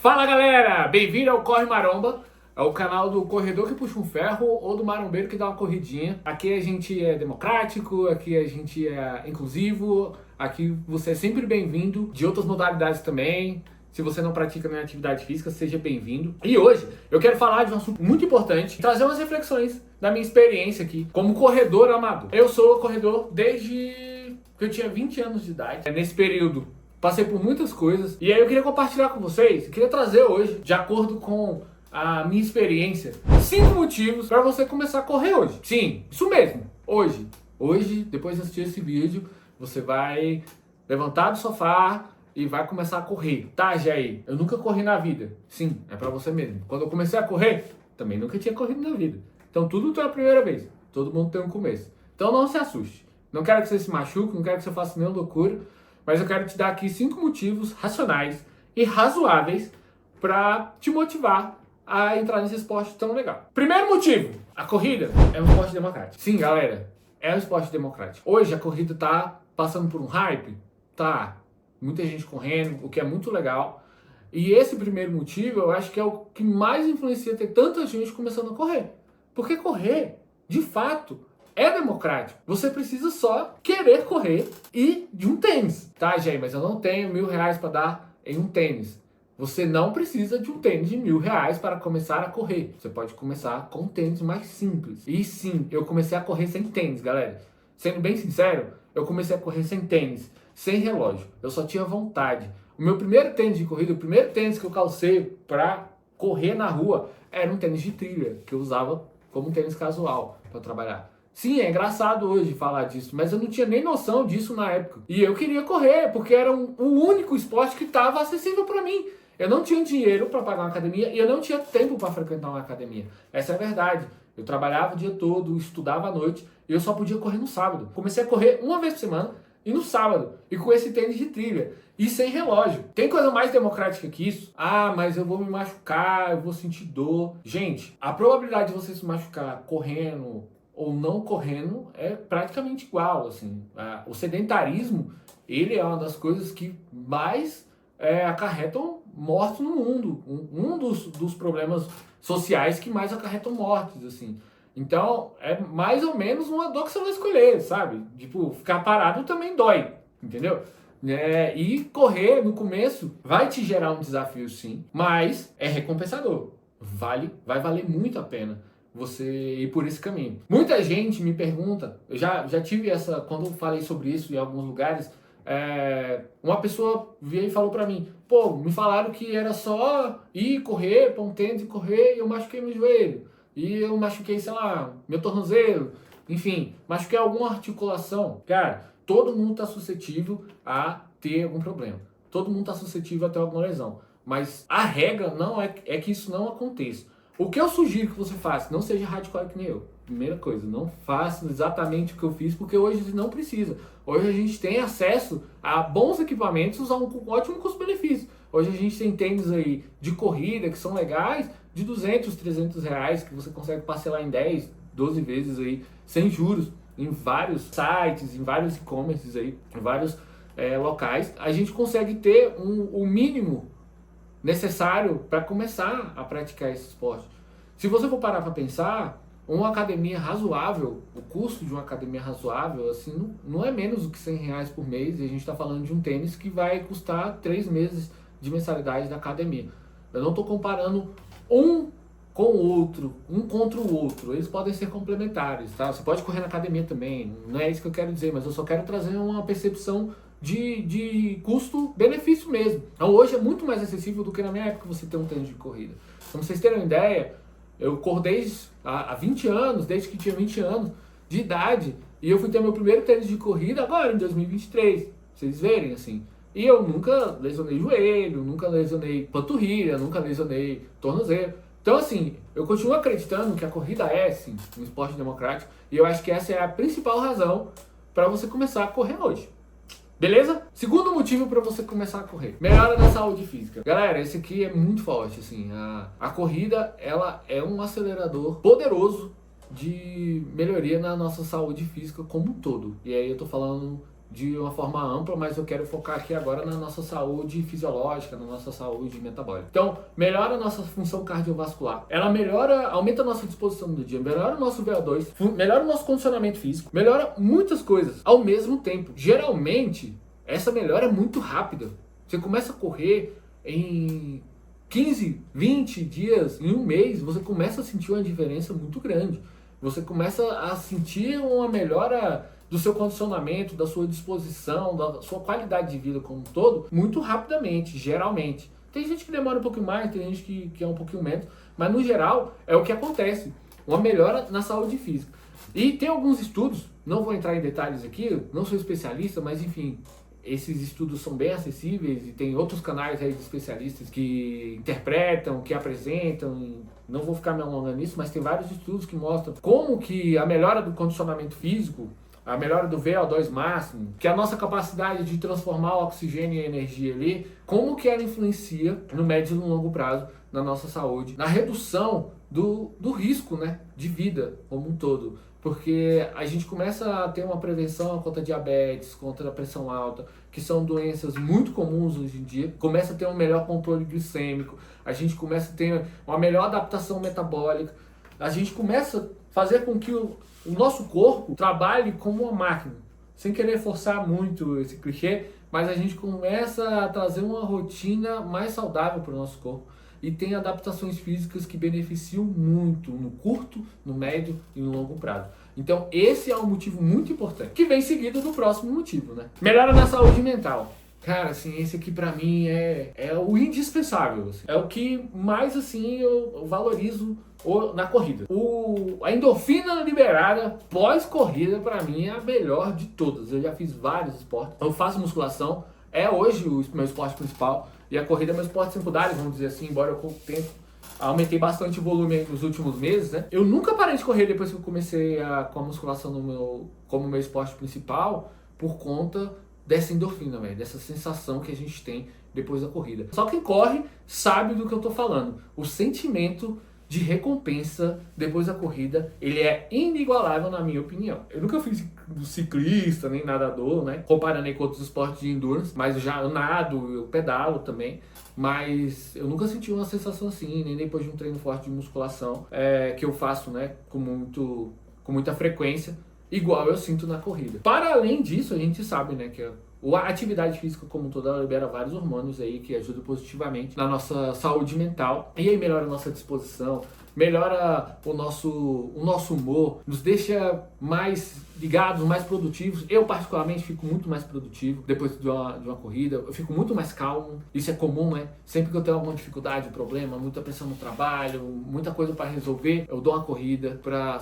Fala galera, bem-vindo ao Corre Maromba, é o canal do corredor que puxa um ferro ou do marombeiro que dá uma corridinha. Aqui a gente é democrático, aqui a gente é inclusivo, aqui você é sempre bem-vindo, de outras modalidades também. Se você não pratica nenhuma atividade física, seja bem-vindo. E hoje eu quero falar de um assunto muito importante, trazer umas reflexões da minha experiência aqui como corredor amador. Eu sou corredor desde que eu tinha 20 anos de idade. Nesse período passei por muitas coisas e aí eu queria compartilhar com vocês, queria trazer hoje, de acordo com a minha experiência, 5 motivos para você começar a correr hoje. Sim, isso mesmo, hoje. Hoje, depois de assistir esse vídeo, você vai levantar do sofá e vai começar a correr. Tá, Jair, eu nunca corri na vida. Sim, é para você mesmo. Quando eu comecei a correr, também nunca tinha corrido na vida. Então tudo tem a primeira vez. Todo mundo tem um começo. Então não se assuste. Não quero que você se machuque, não quero que você faça nenhuma loucura, mas eu quero te dar aqui 5 motivos racionais e razoáveis para te motivar a entrar nesse esporte tão legal. Primeiro motivo, a corrida é um esporte democrático. Sim, galera, é um esporte democrático. Hoje a corrida tá passando por um hype, tá? Muita gente correndo, o que é muito legal. E esse primeiro motivo, eu acho que é o que mais influencia ter tanta gente começando a correr. Porque correr, de fato, é democrático. Você precisa só querer correr e de um tênis. Tá, Jair, mas eu não tenho R$1.000 para dar em um tênis. Você não precisa de um tênis de R$1.000 para começar a correr. Você pode começar com um tênis mais simples. E sim, eu comecei a correr sem tênis, galera. Sendo bem sincero, eu comecei a correr sem tênis, sem relógio. Eu só tinha vontade. O meu primeiro tênis de corrida, o primeiro tênis que eu calcei para correr na rua, era um tênis de trilha, que eu usava como um tênis casual para trabalhar. Sim, é engraçado hoje falar disso, mas eu não tinha nem noção disso na época. E eu queria correr, porque era o único esporte que estava acessível para mim. Eu não tinha dinheiro para pagar uma academia e eu não tinha tempo para frequentar uma academia. Essa é a verdade. Eu trabalhava o dia todo, estudava à noite e eu só podia correr no sábado. Comecei a correr uma vez por semana e no sábado. E com esse tênis de trilha. E sem relógio. Tem coisa mais democrática que isso? Ah, mas eu vou me machucar, eu vou sentir dor. Gente, a probabilidade de você se machucar correndo ou não correndo é praticamente igual, assim. O sedentarismo, ele é uma das coisas que mais acarretam mortes no mundo. Um dos problemas sociais que mais acarretam mortes, assim. Então, é mais ou menos uma dor que você vai escolher, sabe? Tipo, ficar parado também dói, entendeu? E correr no começo vai te gerar um desafio, sim, mas é recompensador. Vai valer muito a pena você ir por esse caminho. Muita gente me pergunta, eu já tive essa, quando eu falei sobre isso em alguns lugares, uma pessoa veio e falou pra mim, pô, me falaram que era só ir correr, pôr um tênis e correr, e eu machuquei meu joelho, e eu machuquei, sei lá, meu tornozelo, enfim, machuquei alguma articulação. Cara, todo mundo tá suscetível a ter algum problema, todo mundo tá suscetível a ter alguma lesão, mas a regra não é que isso não aconteça. O que eu sugiro que você faça, não seja radical que nem eu. Primeira coisa, não faça exatamente o que eu fiz, porque hoje não precisa. Hoje a gente tem acesso a bons equipamentos a um ótimo custo-benefício. Hoje a gente tem tênis aí de corrida que são legais, de R$200, R$300, que você consegue parcelar em 10, 12 vezes aí, sem juros, em vários sites, em vários e-commerces aí, em vários locais. A gente consegue ter o mínimo necessário para começar a praticar esse esporte. Se você for parar para pensar, uma academia razoável, o custo de uma academia razoável, assim, não é menos do que R$100 por mês, e a gente está falando de um tênis que vai custar 3 meses de mensalidade da academia. Eu não estou comparando um com o outro, um contra o outro, eles podem ser complementares, tá? Você pode correr na academia também, não é isso que eu quero dizer, mas eu só quero trazer uma percepção de custo-benefício mesmo. Então hoje é muito mais acessível do que na minha época você ter um tênis de corrida. Pra vocês terem uma ideia, eu corro há 20 anos, desde que tinha 20 anos de idade, e eu fui ter meu primeiro tênis de corrida agora, em 2023, pra vocês verem, assim. E eu nunca lesionei joelho, nunca lesionei panturrilha, nunca lesionei tornozelo. Então, assim, eu continuo acreditando que a corrida é, sim, um esporte democrático, e eu acho que essa é a principal razão para você começar a correr hoje. Beleza? Segundo motivo para você começar a correr. Melhora da saúde física. Galera, esse aqui é muito forte, assim. A corrida, ela é um acelerador poderoso de melhoria na nossa saúde física como um todo. E aí eu tô falando de uma forma ampla, mas eu quero focar aqui agora na nossa saúde fisiológica, na nossa saúde metabólica. Então, melhora a nossa função cardiovascular. Ela melhora, aumenta a nossa disposição do dia, melhora o nosso VO2, melhora o nosso condicionamento físico, melhora muitas coisas ao mesmo tempo. Geralmente, essa melhora é muito rápida. Você começa a correr em 15, 20 dias, em um mês, você começa a sentir uma diferença muito grande. Você começa a sentir uma melhora do seu condicionamento, da sua disposição, da sua qualidade de vida como um todo, muito rapidamente, geralmente. Tem gente que demora um pouquinho mais, tem gente que é um pouquinho menos, mas no geral é o que acontece, uma melhora na saúde física. E tem alguns estudos, não vou entrar em detalhes aqui, não sou especialista, mas enfim, esses estudos são bem acessíveis e tem outros canais aí de especialistas que interpretam, que apresentam. Não vou ficar me alongando nisso, mas tem vários estudos que mostram como que a melhora do condicionamento físico, a melhora do VO2 máximo, que a nossa capacidade de transformar o oxigênio em energia ali, como que ela influencia no médio e no longo prazo na nossa saúde, na redução do risco, né, de vida como um todo. Porque a gente começa a ter uma prevenção contra diabetes, contra a pressão alta, que são doenças muito comuns hoje em dia. Começa a ter um melhor controle glicêmico, a gente começa a ter uma melhor adaptação metabólica, a gente começa a fazer com que o nosso corpo trabalhe como uma máquina, sem querer forçar muito esse clichê, mas a gente começa a trazer uma rotina mais saudável para o nosso corpo e tem adaptações físicas que beneficiam muito no curto, no médio e no longo prazo. Então esse é um motivo muito importante, que vem seguido do próximo motivo, né? Melhora na saúde mental. Cara, assim, esse aqui pra mim é o indispensável, assim. É o que mais, assim, eu valorizo na corrida. A endorfina liberada pós-corrida, pra mim, é a melhor de todas. Eu já fiz vários esportes. Eu faço musculação, é hoje o meu esporte principal. E a corrida é meu esporte secundário, vamos dizer assim, embora eu com o tempo aumentei bastante o volume nos últimos meses, né? Eu nunca parei de correr depois que eu comecei com a musculação como meu esporte principal, por conta dessa endorfina, velho, dessa sensação que a gente tem depois da corrida. Só quem corre sabe do que eu tô falando. O sentimento de recompensa depois da corrida, ele é inigualável na minha opinião. Eu nunca fui ciclista, nem nadador, né? Comparando aí com outros esportes de endurance, mas eu nado, eu pedalo também. Mas eu nunca senti uma sensação assim, nem depois de um treino forte de musculação, que eu faço, né, com muita frequência, igual eu sinto na corrida. Para além disso, a gente sabe, né, que a atividade física como um todo, ela libera vários hormônios aí que ajudam positivamente na nossa saúde mental. E aí melhora a nossa disposição, melhora o nosso humor, nos deixa mais ligados, mais produtivos. Eu particularmente fico muito mais produtivo depois de uma corrida, eu fico muito mais calmo. Isso é comum, né? Sempre que eu tenho alguma dificuldade, problema, muita pressão no trabalho, muita coisa para resolver, eu dou uma corrida para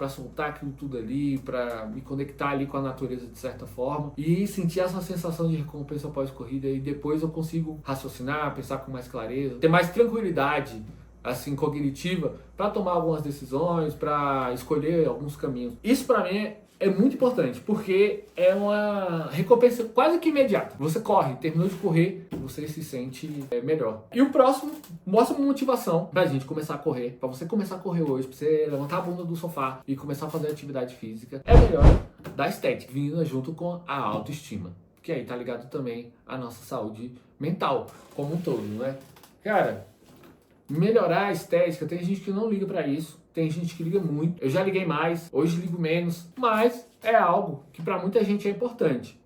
soltar aquilo tudo ali, para me conectar ali com a natureza de certa forma e sentir essa sensação de recompensa pós-corrida, e depois eu consigo raciocinar, pensar com mais clareza, ter mais tranquilidade assim cognitiva para tomar algumas decisões, para escolher alguns caminhos. Isso para mim é muito importante, porque é uma recompensa quase que imediata. Você corre, terminou de correr, você se sente melhor. E o próximo mostra uma motivação pra gente começar a correr, pra você começar a correr hoje, pra você levantar a bunda do sofá e começar a fazer atividade física. É melhor da estética, vindo junto com a autoestima, que aí tá ligado também à nossa saúde mental como um todo, né? Cara, melhorar a estética, tem gente que não liga pra isso, tem gente que liga muito. Eu já liguei mais, hoje ligo menos, mas é algo que pra muita gente é importante.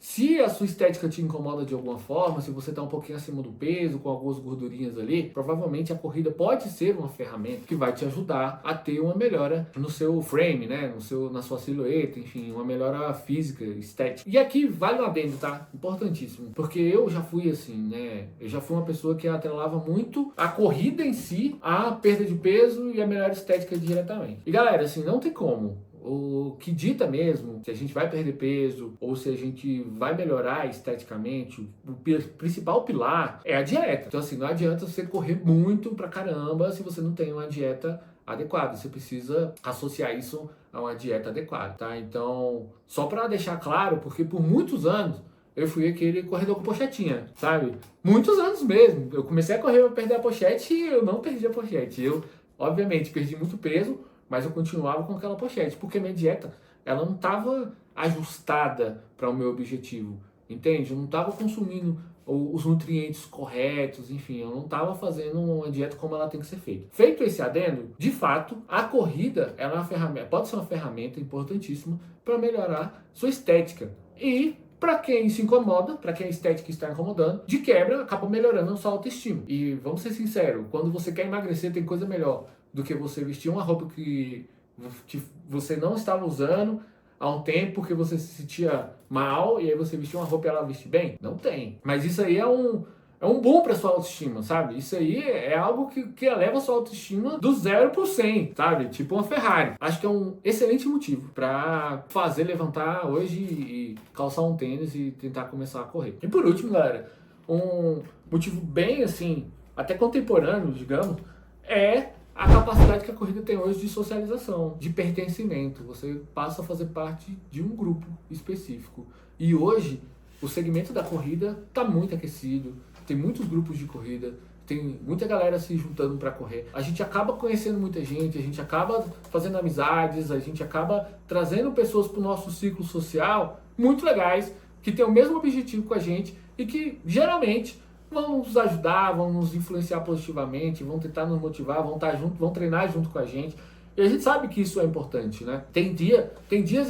Se a sua estética te incomoda de alguma forma, se você está um pouquinho acima do peso, com algumas gordurinhas ali, provavelmente a corrida pode ser uma ferramenta que vai te ajudar a ter uma melhora no seu frame, né? Na sua silhueta, enfim, uma melhora física, estética. E aqui vale um adendo, tá? Importantíssimo. Porque eu já fui assim, né? Eu já fui uma pessoa que atrelava muito a corrida em si, a perda de peso e a melhor estética diretamente. E galera, assim, não tem como. O que dita mesmo se a gente vai perder peso ou se a gente vai melhorar esteticamente, o principal pilar é a dieta. Então assim, não adianta você correr muito pra caramba se você não tem uma dieta adequada. Você precisa associar isso a uma dieta adequada, tá? Então, só pra deixar claro, porque por muitos anos eu fui aquele corredor com pochetinha, sabe? Muitos anos mesmo. Eu comecei a correr pra perder a pochete e eu não perdi a pochete. Eu, obviamente, perdi muito peso, mas eu continuava com aquela pochete, porque minha dieta, ela não estava ajustada para o meu objetivo, entende? Eu não estava consumindo os nutrientes corretos, enfim, eu não estava fazendo uma dieta como ela tem que ser feita. Feito esse adendo, de fato, a corrida ela é uma ferramenta, pode ser uma ferramenta importantíssima para melhorar sua estética. E para quem se incomoda, para quem a estética está incomodando, de quebra acaba melhorando a sua autoestima. E vamos ser sinceros, quando você quer emagrecer, tem coisa melhor do que você vestir uma roupa que você não estava usando há um tempo, porque você se sentia mal, e aí você vestiu uma roupa e ela veste bem? Não tem. Mas isso aí é um bom para sua autoestima, sabe? Isso aí é algo que eleva a sua autoestima do 0 pro 100, sabe? Tipo uma Ferrari. Acho que é um excelente motivo para fazer levantar hoje e calçar um tênis e tentar começar a correr. E por último, galera, um motivo bem assim, até contemporâneo, digamos, é a capacidade que a corrida tem hoje de socialização, de pertencimento. Você passa a fazer parte de um grupo específico. E hoje, o segmento da corrida está muito aquecido, tem muitos grupos de corrida, tem muita galera se juntando para correr. A gente acaba conhecendo muita gente, a gente acaba fazendo amizades, a gente acaba trazendo pessoas para o nosso ciclo social muito legais, que têm o mesmo objetivo com a gente e que geralmente vão nos ajudar, vão nos influenciar positivamente, vão tentar nos motivar, vão estar junto, vão treinar junto com a gente. E a gente sabe que isso é importante, né? Tem dias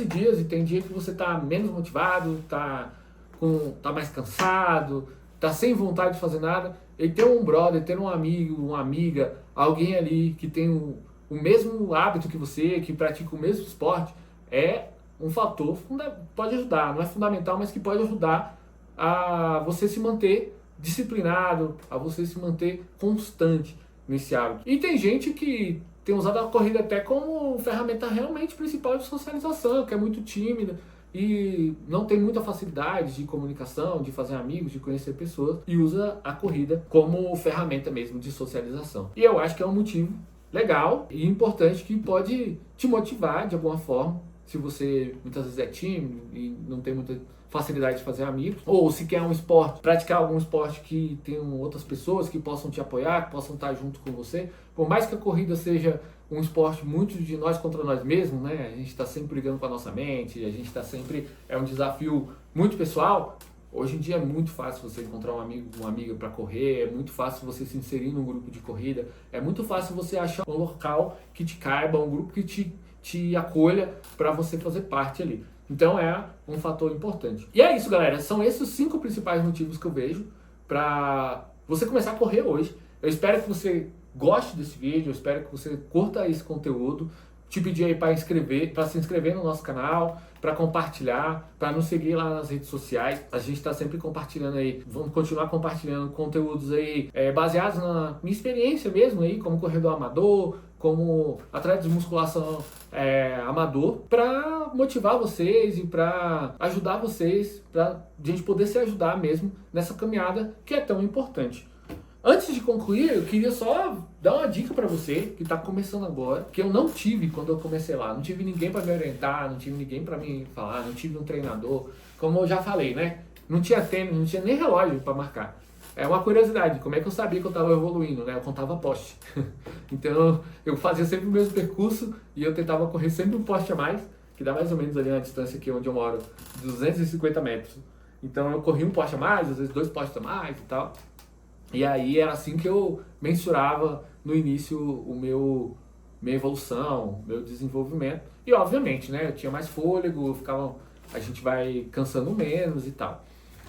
e dias, e tem dia que você tá menos motivado, tá mais cansado, tá sem vontade de fazer nada. E ter um brother, ter um amigo, uma amiga, alguém ali que tem o mesmo hábito que você, que pratica o mesmo esporte, é um fator, pode ajudar, não é fundamental, mas que pode ajudar a você se manter disciplinado, a você se manter constante nesse hábito. E tem gente que tem usado a corrida até como ferramenta realmente principal de socialização, que é muito tímida e não tem muita facilidade de comunicação, de fazer amigos, de conhecer pessoas, e usa a corrida como ferramenta mesmo de socialização. E eu acho que é um motivo legal e importante que pode te motivar de alguma forma, se você muitas vezes é tímido e não tem muita facilidade de fazer amigos, ou se quer um esporte, praticar algum esporte que tenham outras pessoas que possam te apoiar, que possam estar junto com você. Por mais que a corrida seja um esporte muito de nós contra nós mesmos, né? A gente está sempre brigando com a nossa mente, a gente está sempre... É um desafio muito pessoal. Hoje em dia é muito fácil você encontrar um amigo, uma amiga para correr, é muito fácil você se inserir num grupo de corrida, é muito fácil você achar um local que te caiba, um grupo que te acolha para você fazer parte ali. Então é um fator importante. E é isso, galera. São esses os 5 principais motivos que eu vejo para você começar a correr hoje. Eu espero que você goste desse vídeo, eu espero que você curta esse conteúdo. Te pedir aí para se inscrever no nosso canal, para compartilhar, para nos seguir lá nas redes sociais. A gente está sempre compartilhando aí, vamos continuar compartilhando conteúdos aí baseados na minha experiência mesmo aí, como corredor amador, como atleta de musculação amador, para motivar vocês e para ajudar vocês, para a gente poder se ajudar mesmo nessa caminhada que é tão importante. Antes de concluir, eu queria só dar uma dica para você que está começando agora, que eu não tive quando eu comecei lá. Não tive ninguém para me orientar, não tive ninguém para me falar, não tive um treinador. Como eu já falei, né? Não tinha tênis, não tinha nem relógio para marcar. É uma curiosidade, como é que eu sabia que eu estava evoluindo, né? Eu contava poste. Então, eu fazia sempre o mesmo percurso e eu tentava correr sempre um poste a mais, que dá mais ou menos ali na distância aqui onde eu moro, 250 metros. Então, eu corria um poste a mais, às vezes 2 postes a mais e tal. E aí era assim que eu mensurava no início minha evolução, meu desenvolvimento. E obviamente, né, eu tinha mais fôlego, a gente vai cansando menos e tal.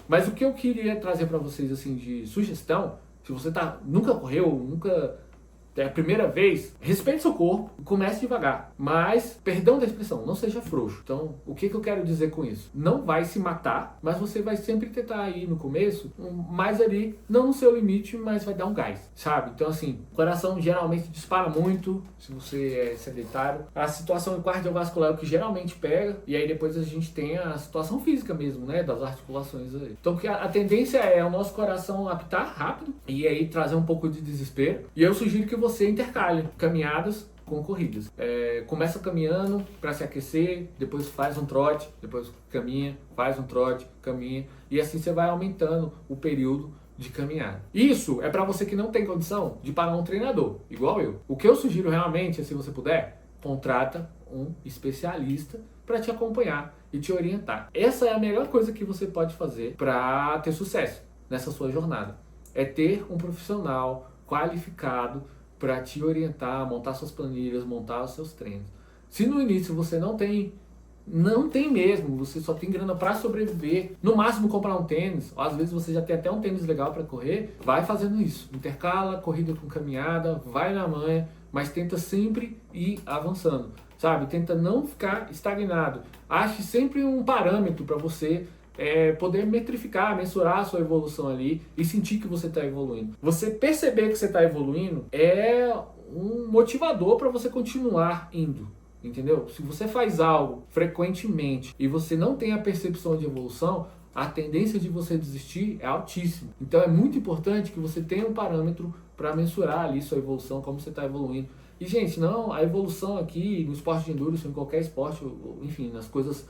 Mas o que eu queria trazer para vocês assim de sugestão, se você nunca correu, nunca é a primeira vez, respeite seu corpo e comece devagar. Mas, perdão da expressão, não seja frouxo. Então, o que eu quero dizer com isso? Não vai se matar, mas você vai sempre tentar ir no começo, mais ali, não no seu limite, mas vai dar um gás, sabe? Então, assim, o coração geralmente dispara muito, se você é sedentário. A situação cardiovascular é o que geralmente pega, e aí depois a gente tem a situação física mesmo, né, das articulações aí. Então, a tendência é o nosso coração apitar rápido, e aí trazer um pouco de desespero. E eu sugiro que você intercale caminhadas com corridas. Começa caminhando para se aquecer, depois faz um trote, depois caminha, faz um trote, caminha, e assim você vai aumentando o período de caminhada. Isso é para você que não tem condição de pagar um treinador, igual eu. O que eu sugiro realmente é, se você puder, contrata um especialista para te acompanhar e te orientar. Essa é a melhor coisa que você pode fazer para ter sucesso nessa sua jornada. É ter um profissional qualificado para te orientar, montar suas planilhas, montar os seus treinos. Se no início você não tem mesmo, você só tem grana para sobreviver, no máximo comprar um tênis, ou às vezes você já tem até um tênis legal para correr, vai fazendo isso. Intercala corrida com caminhada, vai na manha, mas tenta sempre ir avançando, sabe? Tenta não ficar estagnado. Ache sempre um parâmetro para você poder metrificar, mensurar a sua evolução ali e sentir que você está evoluindo. Você perceber que você está evoluindo é um motivador para você continuar indo, entendeu? Se você faz algo frequentemente e você não tem a percepção de evolução, a tendência de você desistir é altíssima. Então é muito importante que você tenha um parâmetro para mensurar ali sua evolução, como você está evoluindo. E, gente, não, a evolução aqui no esporte de endurance, em qualquer esporte, enfim, nas coisas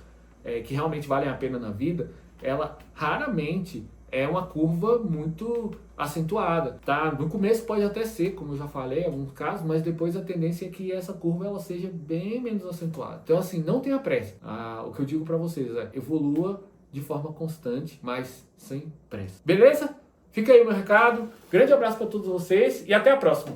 que realmente valem a pena na vida, ela raramente é uma curva muito acentuada, tá? No começo pode até ser, como eu já falei, em alguns casos, mas depois a tendência é que essa curva ela seja bem menos acentuada. Então, assim, não tenha pressa. O que eu digo para vocês é evolua de forma constante, mas sem pressa. Beleza? Fica aí o meu recado. Grande abraço para todos vocês e até a próxima.